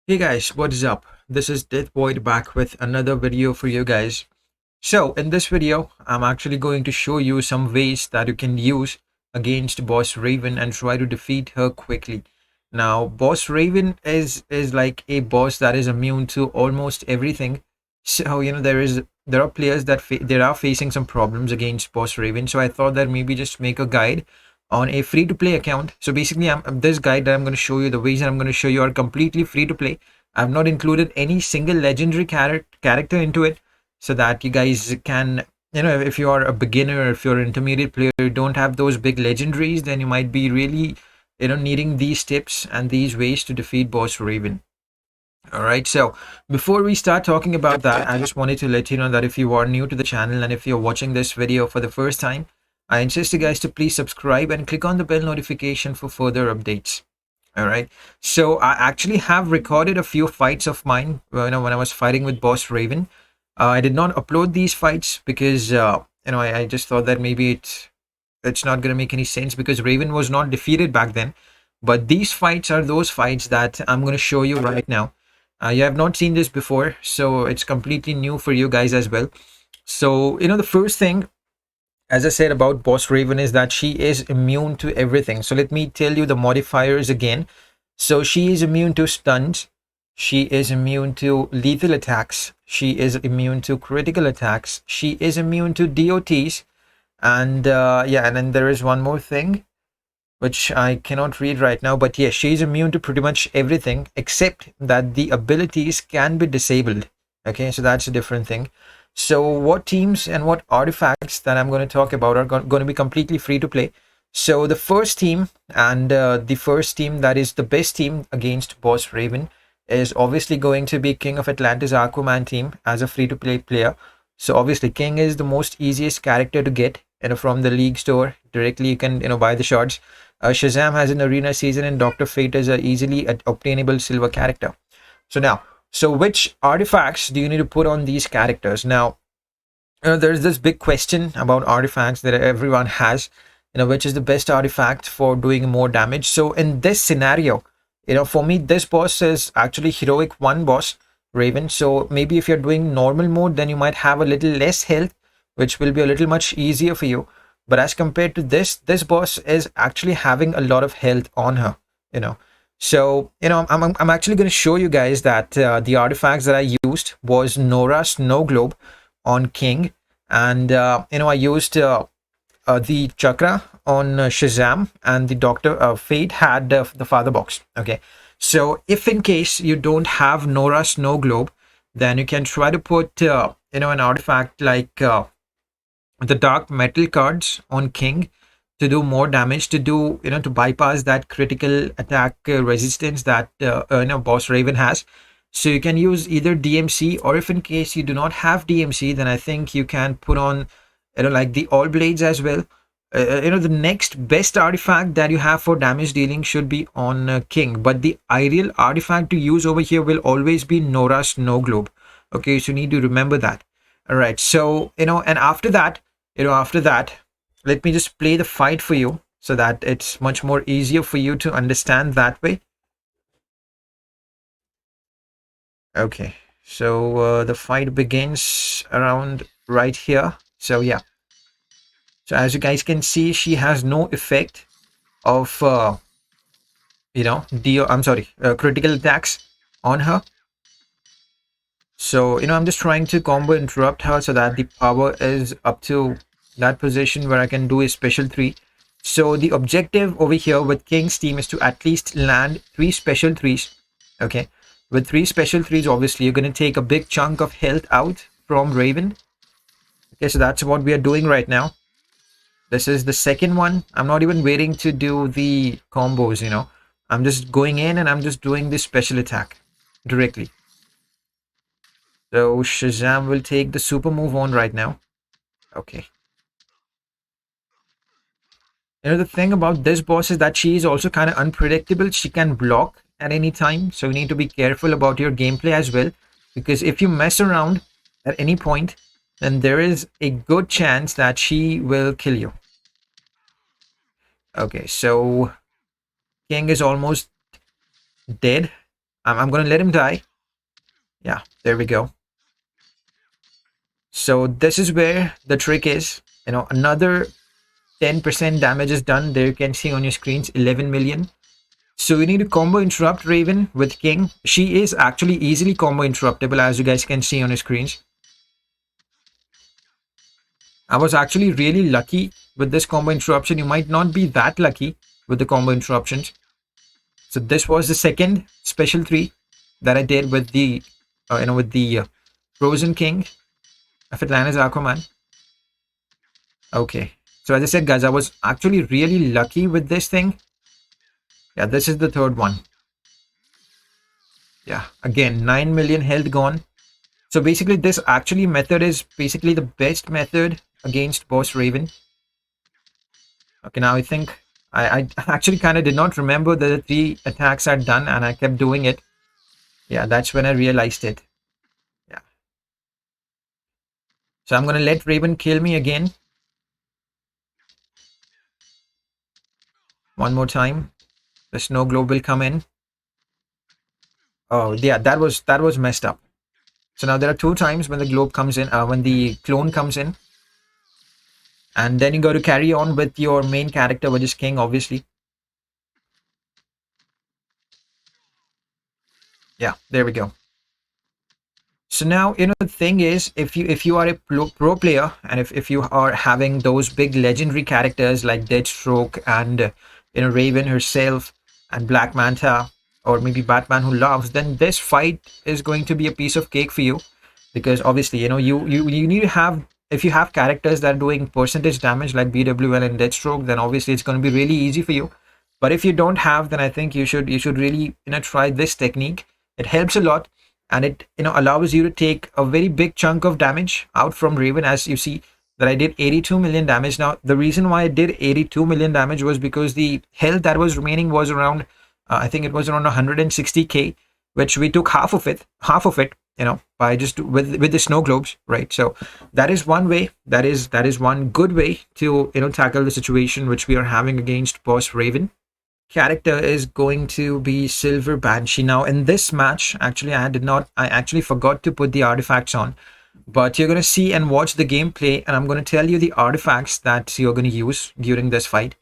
Hey guys, what is up? This is Death Void back with another video for you guys. So in this video, I'm actually going to show you some ways that you can use against Boss Raven and try to defeat her quickly. Now, Boss Raven is like a boss that is immune to almost everything. So there are players that they are facing some problems against Boss Raven. So I thought that maybe just make a guide on a free to play account. So basically, this guide that I'm going to show you, the ways that I'm going to show you are completely free to play. I've not included any single legendary character into it, so that you guys can, if you are a beginner, if you're an intermediate player, you don't have those big legendaries, then you might be really, needing these tips and these ways to defeat Boss Raven. All right, so before we start talking about that, I just wanted to let you know that if you are new to the channel and if you're watching this video for the first time, I insist you guys to please subscribe and click on the bell notification for further updates. All right, so I actually have recorded a few fights of mine, when I was fighting with Boss Raven. I did not upload these fights because I just thought that maybe it's not going to make any sense because Raven was not defeated back then. But these fights are those fights that I'm going to show you right now. You have not seen this before, so it's completely new for you guys as well. So the first thing, as I said about Boss Raven, is that she is immune to everything. So let me tell you the modifiers again. So she is immune to stuns. She is immune to lethal attacks. She is immune to critical attacks. She is immune to DOTs. And yeah, and then there is one more thing which I cannot read right now. But yes, she is immune to pretty much everything except that the abilities can be disabled. Okay, so that's a different thing. So what teams and what artifacts that I'm going to talk about are going to be completely free to play. So the first team, and the first team that is the best team against Boss Raven, is obviously going to be King of Atlantis Aquaman team as a free to play player. So obviously King is the most easiest character to get, from the League store directly. You can buy the shards. Shazam has an arena season, and Dr. Fate is a easily obtainable silver character. So which artifacts do you need to put on these characters? Now, there's this big question about artifacts that everyone has, which is the best artifact for doing more damage. So in this scenario, for me, this boss is actually heroic 1 boss, Raven. So maybe if you're doing normal mode, then you might have a little less health, which will be a little much easier for you. But as compared to this boss is actually having a lot of health on her, So, I'm actually going to show you guys that the artifacts that I used was Nora Snow Globe on King, and I used the Chakra on Shazam, and the Doctor Fate had the Father Box. Okay, so if in case you don't have Nora Snow Globe, then you can try to put an artifact like the Dark Metal cards on King to do more damage, to do to bypass that critical attack resistance that Boss Raven has. So you can use either DMC, or if in case you do not have DMC, then I think you can put on like the All Blades as well. The next best artifact that you have for damage dealing should be on King, but the ideal artifact to use over here will always be Nora Snow Globe. Okay, so you need to remember that. All right, so and after that, let me just play the fight for you so that it's much more easier for you to understand that way. Okay, so the fight begins around right here. So yeah, so as you guys can see, she has no effect of critical attacks on her. So I'm just trying to combo interrupt her so that the power is up to that position where I can do a special 3. So the objective over here with King's team is to at least land 3 special 3s. Okay, with 3 special 3s, obviously you're going to take a big chunk of health out from Raven. Okay, so that's what we are doing right now. This is the second one. I'm not even waiting to do the combos, I'm just going in and I'm just doing this special attack directly. So Shazam will take the super move on right now. Okay. The thing about this boss is that she is also kind of unpredictable. She can block at any time. So you need to be careful about your gameplay as well. Because if you mess around at any point, then there is a good chance that she will kill you. Okay, so King is almost dead. I'm gonna let him die. Yeah, there we go. So this is where the trick is. Another 10% damage is done. There you can see on your screens 11 million. So you need to combo interrupt Raven with King. She is actually easily combo interruptible, as you guys can see on your screens. I was actually really lucky with this combo interruption. You might not be that lucky with the combo interruptions. So this was the second special 3 that I did with the Frozen King of Atlantis Aquaman. Okay. So as I said, guys, I was actually really lucky with this thing. Yeah, this is the third one. Yeah, again, 9 million health gone. So basically, this actually method is basically the best method against Boss Raven. Okay, now I think I actually kind of did not remember that the 3 attacks are done and I kept doing it. Yeah, that's when I realized it. Yeah. So I'm going to let Raven kill me again. One more time. The snow globe will come in. Oh, yeah, that was messed up. So now there are 2 times when the globe comes in, when the clone comes in. And then you got to carry on with your main character, which is King, obviously. Yeah, there we go. So now, the thing is, if you are a pro player, and if you are having those big legendary characters like Deathstroke and Raven herself and Black Manta, or maybe Batman Who Loves, then this fight is going to be a piece of cake for you, because obviously you need to have, if you have characters that are doing percentage damage like BWL and Deathstroke, then obviously it's going to be really easy for you. But if you don't have, then I think you should really try this technique. It helps a lot, and it allows you to take a very big chunk of damage out from Raven. As you see that I did 82 million damage. Now the reason why I did 82 million damage was because the health that was remaining was around I think it was around 160k, which we took half of it by just with the snow globes, right? So that is one way, that is one good way to tackle the situation which we are having against Boss Raven. Character is going to be Silver Banshee. Now in this match, actually I actually forgot to put the artifacts on, but you're going to see and watch the gameplay, and I'm going to tell you the artifacts that you're going to use during this fight.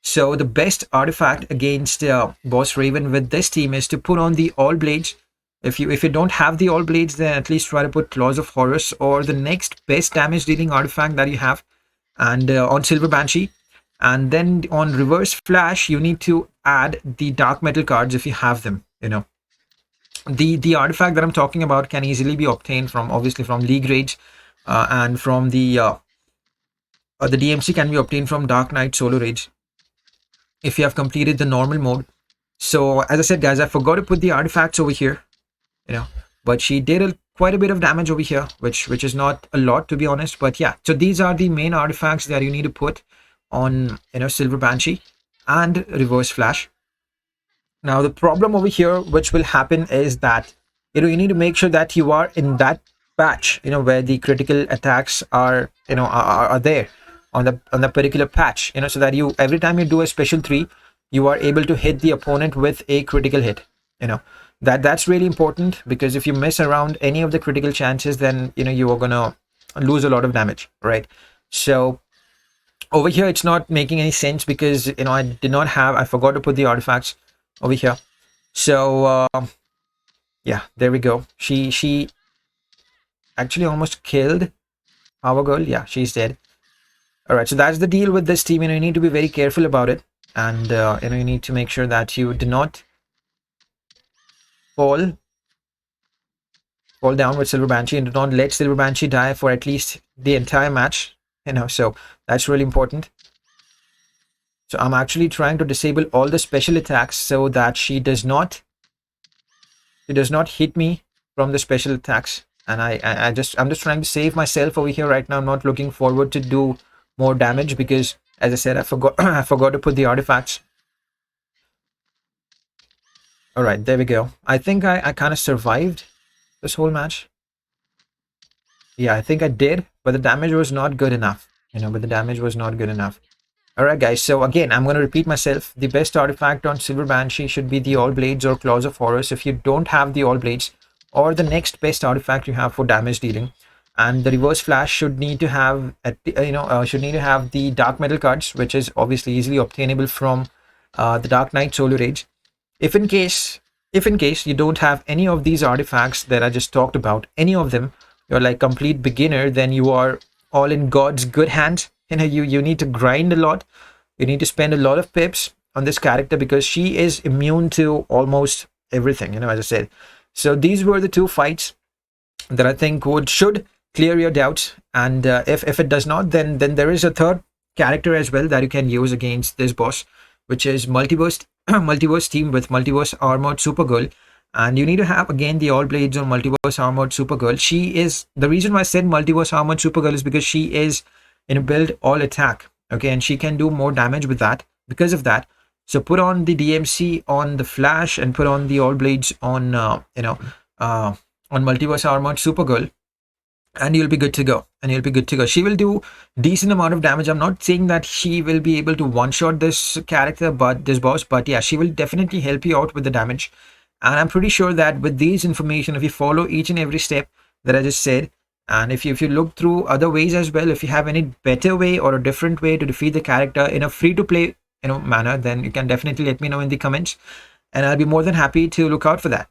So the best artifact against Boss Raven with this team is to put on the All Blades. If you don't have the All Blades, then at least try to put Claws of Horus or the next best damage dealing artifact that you have, and on Silver Banshee. And then on Reverse Flash, you need to add the Dark Metal cards if you have them. The artifact that I'm talking about can easily be obtained from, obviously, from League Raids, and from the DMC can be obtained from Dark Knight solo raids if you have completed the normal mode. So as I said, guys, I forgot to put the artifacts over here, but she did quite a bit of damage over here, which is not a lot, to be honest. But yeah, so these are the main artifacts that you need to put on Silver Banshee and Reverse Flash. Now the problem over here which will happen is that you need to make sure that you are in that patch where the critical attacks are are there on the particular patch, so that you, every time you do a special 3, you are able to hit the opponent with a critical hit. That's really important, because if you miss around any of the critical chances, then you are gonna lose a lot of damage, right? So over here it's not making any sense, because I forgot to put the artifacts over here. So yeah, there we go. She actually almost killed our girl. Yeah, she's dead. All right, so that's the deal with this team. You need to be very careful about it, and you need to make sure that you do not fall down with Silver Banshee, and do not let Silver Banshee die for at least the entire match. So that's really important. So I'm actually trying to disable all the special attacks so that she does not hit me from the special attacks. And I'm just trying to save myself over here right now. I'm not looking forward to do more damage, because as I said, I forgot I forgot to put the artifacts. All right, there we go. I think I kind of survived this whole match. Yeah, I think I did, but the damage was not good enough. But the damage was not good enough. Alright guys, so again, I'm going to repeat myself. The best artifact on Silver Banshee should be the All Blades or Claws of Horus. If you don't have the All Blades, or the next best artifact you have for damage dealing, and the Reverse Flash should need to have the Dark Metal cards, which is obviously easily obtainable from the Dark Knight Solar Age. If in case you don't have any of these artifacts that I just talked about, any of them, you're like complete beginner, then you are all in God's good hands. You need to grind a lot. You need to spend a lot of pips on this character because she is immune to almost everything, as I said. So these were the two fights that I think should clear your doubts. And if it does not, then there is a third character as well that you can use against this boss, which is multiverse team with multiverse armored Supergirl. And you need to have again the All Blades on multiverse armored Supergirl. She is the reason why I said multiverse armored Supergirl is because she is in a build all attack, okay, and she can do more damage with that because of that. So put on the DMC on the Flash and put on the All Blades on on multiverse armored Supergirl, and you'll be good to go. She will do decent amount of damage. I'm not saying that she will be able to one-shot this character, but this boss, but yeah, she will definitely help you out with the damage. And I'm pretty sure that with these information, if you follow each and every step that I just said, and if you look through other ways as well, if you have any better way or a different way to defeat the character in a free-to-play manner, then you can definitely let me know in the comments, and I'll be more than happy to look out for that.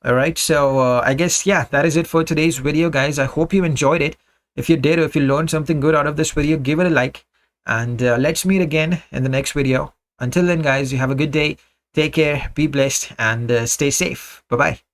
All right, so I guess, yeah, that is it for today's video, guys. I hope you enjoyed it. If you did, or if you learned something good out of this video, give it a like, and let's meet again in the next video. Until then, guys, you have a good day. Take care, be blessed, and stay safe. Bye-bye.